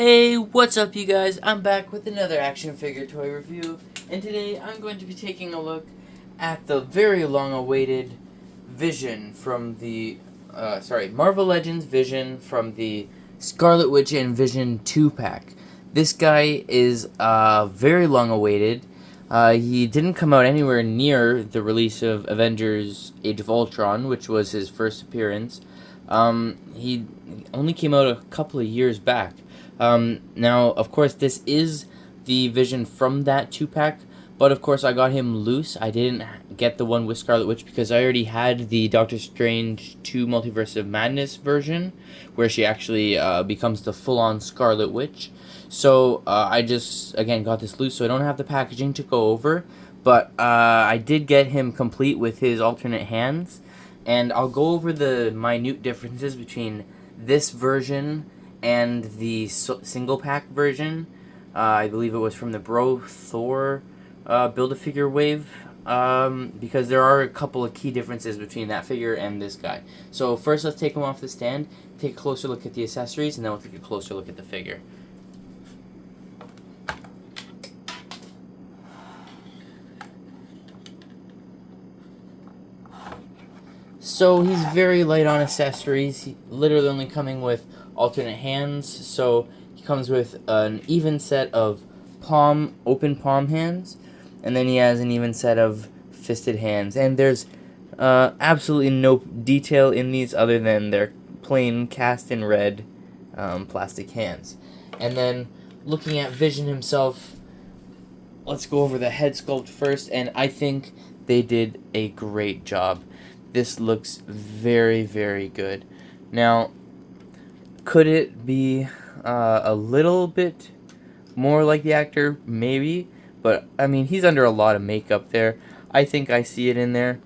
Hey, what's up you guys? I'm back with another action figure toy review, and today I'm going to be taking a look at the very long-awaited Vision from the, Marvel Legends Vision from the Scarlet Witch and Vision 2-pack. This guy is very long-awaited. He didn't come out anywhere near the release of Avengers Age of Ultron, which was his first appearance. He only came out a couple of years back. Now, of course, this is the Vision from that 2-pack, but of course I got him loose. I didn't get the one with Scarlet Witch because I already had the Doctor Strange 2 Multiverse of Madness version, where she actually becomes the full-on Scarlet Witch. So I just, again, got this loose, so I don't have the packaging to go over, but I did get him complete with his alternate hands, and I'll go over the minute differences between this version and the single pack version. I believe it was from the Bro Thor Build-A-Figure wave, because there are a couple of key differences between that figure and this guy. So first, let's take him off the stand, take a closer look at the accessories, and then we'll take a closer look at the figure. So he's very light on accessories. He literally only coming with alternate hands. So he comes with an even set of open palm hands, and then he has an even set of fisted hands. And there's absolutely no detail in these other than their plain cast in red plastic hands. And then looking at Vision himself, let's go over the head sculpt first, and I think they did a great job. This looks very, very good. Now, could it be a little bit more like the actor? Maybe. But, I mean, he's under a lot of makeup there. I think I see it in there.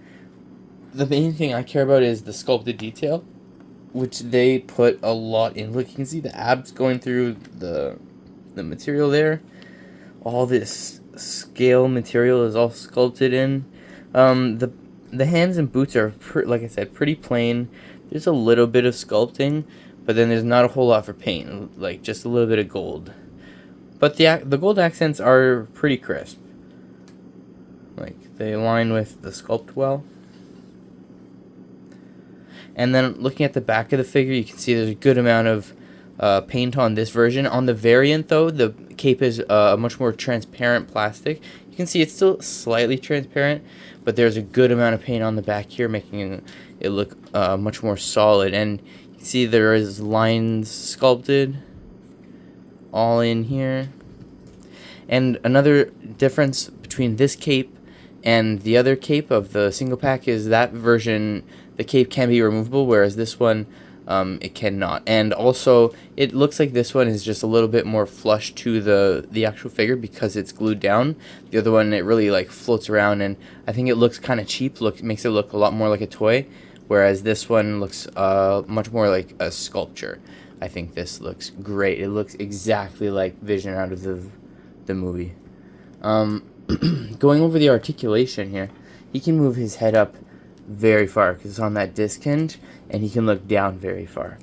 The main thing I care about is the sculpted detail, which they put a lot in. Look, you can see the abs going through the material there. All this scale material is all sculpted in. The hands and boots are, like I said, pretty plain. There's a little bit of sculpting, but then there's not a whole lot for paint, like just a little bit of gold. But the gold accents are pretty crisp. Like, they align with the sculpt well. And then looking at the back of the figure, you can see there's a good amount of paint on this version. On the variant, though, the cape is a much more transparent plastic. You can see it's still slightly transparent, but there's a good amount of paint on the back here, making it look much more solid. And you can see there is lines sculpted all in here. And another difference between this cape and the other cape of the single pack is that version, the cape can be removable, whereas this one, it cannot. And also, it looks like this one is just a little bit more flush to the actual figure because it's glued down. The other one, it really like floats around, and I think it looks kind of cheap. Makes it look a lot more like a toy, whereas this one looks much more like a sculpture. I think this looks great. It looks exactly like Vision out of the movie. Going over the articulation here, he can move his head up very far because it's on that disc hinge, and he can look down very far.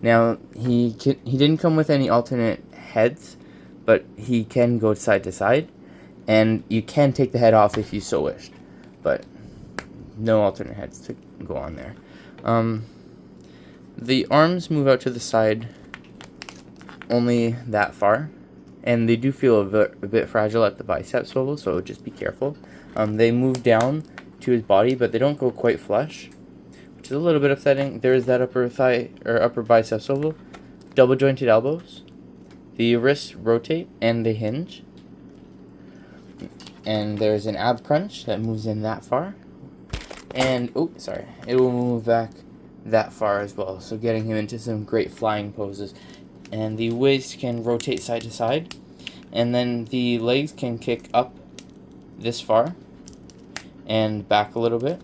Now, he didn't come with any alternate heads, but he can go side to side, and you can take the head off if you so wished, but no alternate heads to go on there. The arms move out to the side only that far, and they do feel a bit fragile at the bicep swivel, so just be careful. They move down to his body, but they don't go quite flush, which is a little bit upsetting. There is that upper thigh or upper bicep swivel, double jointed elbows. The wrists rotate and they hinge, and there's an ab crunch that moves in that far, and it will move back that far as well, so getting him into some great flying poses. And the waist can rotate side to side, and then the legs can kick up this far and back a little bit.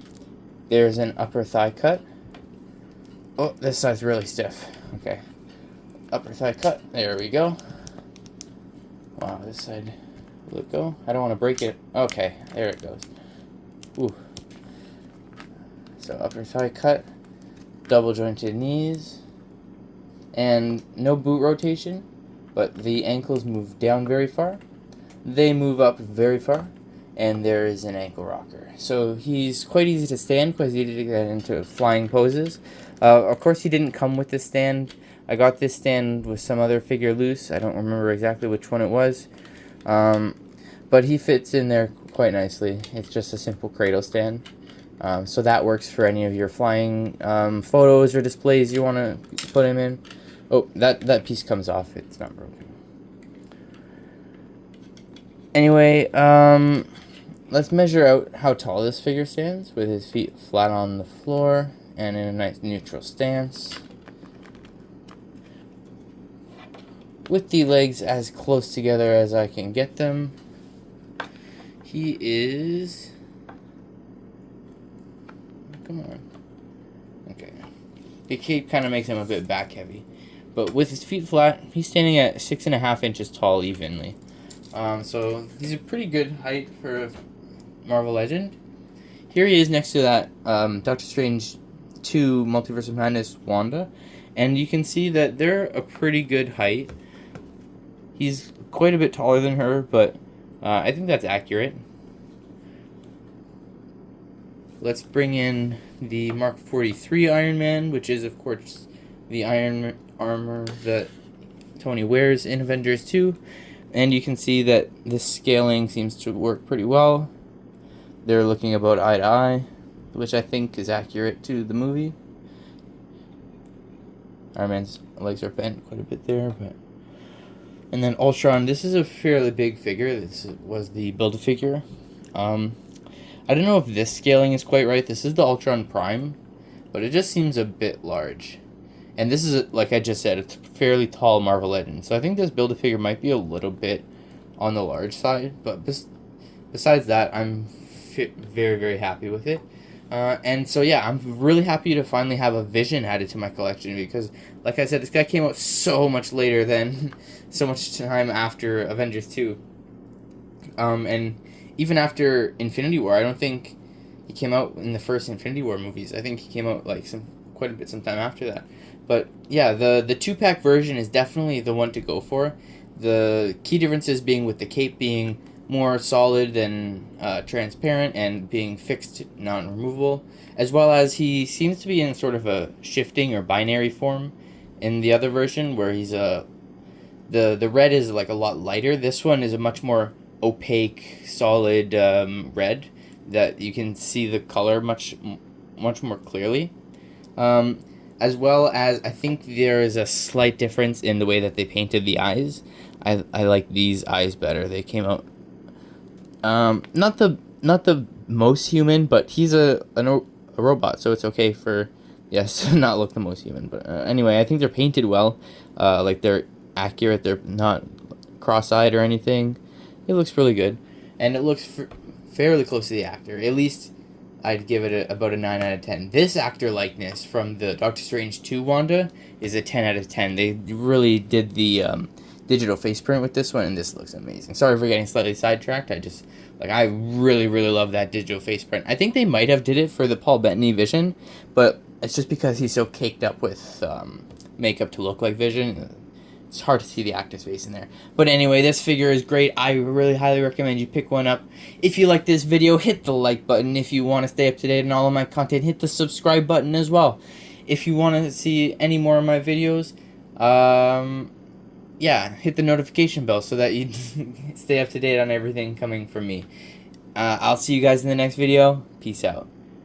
There's an upper thigh cut. Oh, this side's really stiff. Okay. Upper thigh cut. There we go. Wow, this side. Will it go? I don't want to break it. Okay, there it goes. Ooh. So upper thigh cut. Double jointed knees. And no boot rotation. but the ankles move down very far, they move up very far, and there is an ankle rocker. So he's quite easy to stand, quite easy to get into flying poses. Of course, he didn't come with this stand. I got this stand with some other figure loose. I don't remember exactly which one it was. But he fits in there quite nicely. It's just a simple cradle stand. So that works for any of your flying photos or displays you want to put him in. Oh, that piece comes off. It's not broken. Anyway, let's measure out how tall this figure stands with his feet flat on the floor and in a nice neutral stance. With the legs as close together as I can get them. He is... Come on. Okay. The cape kind of makes him a bit back heavy. But with his feet flat, he's standing at 6.5 inches tall evenly. So he's a pretty good height for a Marvel Legend. Here he is next to that Doctor Strange 2 Multiverse of Madness Wanda. And you can see that they're a pretty good height. He's quite a bit taller than her, but I think that's accurate. Let's bring in the Mark 43 Iron Man, which is, of course, the iron armor that Tony wears in Avengers 2. And you can see that this scaling seems to work pretty well. They're looking about eye to eye, which I think is accurate to the movie. Iron Man's legs are bent quite a bit there, but... And then Ultron, this is a fairly big figure. This was the Build-A-Figure. I don't know if this scaling is quite right. This is the Ultron Prime, but it just seems a bit large. And this is, like I just said, it's a fairly tall Marvel Legend. So I think this Build-A-Figure might be a little bit on the large side. But besides that, I'm very, very happy with it. And so, yeah, I'm really happy to finally have a Vision added to my collection. Because, like I said, this guy came out so much later than... so much time after Avengers 2. And even after Infinity War, I don't think he came out in the first Infinity War movies. I think he came out like quite a bit sometime after that. But yeah, the 2-pack version is definitely the one to go for. The key differences being with the cape being more solid and transparent and being fixed, non-removable, as well as he seems to be in sort of a shifting or binary form in the other version where he's the red is like a lot lighter. This one is a much more opaque, solid red that you can see the color much more clearly. As well as I think there is a slight difference in the way that they painted the eyes. I like these eyes better. They came out not the most human, but he's a robot, so it's okay for not look the most human. But anyway, I think they're painted well. Like they're accurate. They're not cross-eyed or anything. It looks really good, and it looks fairly close to the actor. At least I'd give it about a 9 out of 10. This actor likeness from the Doctor Strange 2 Wanda is a 10 out of 10. They really did the digital face print with this one, and this looks amazing. Sorry for getting slightly sidetracked. I really, really love that digital face print. I think they might have did it for the Paul Bettany Vision, but it's just because he's so caked up with makeup to look like Vision. It's hard to see the actor's face in there. But anyway, this figure is great. I really highly recommend you pick one up. If you like this video, hit the like button. If you want to stay up to date on all of my content, hit the subscribe button as well. If you want to see any more of my videos, hit the notification bell so that you stay up to date on everything coming from me. I'll see you guys in the next video. Peace out.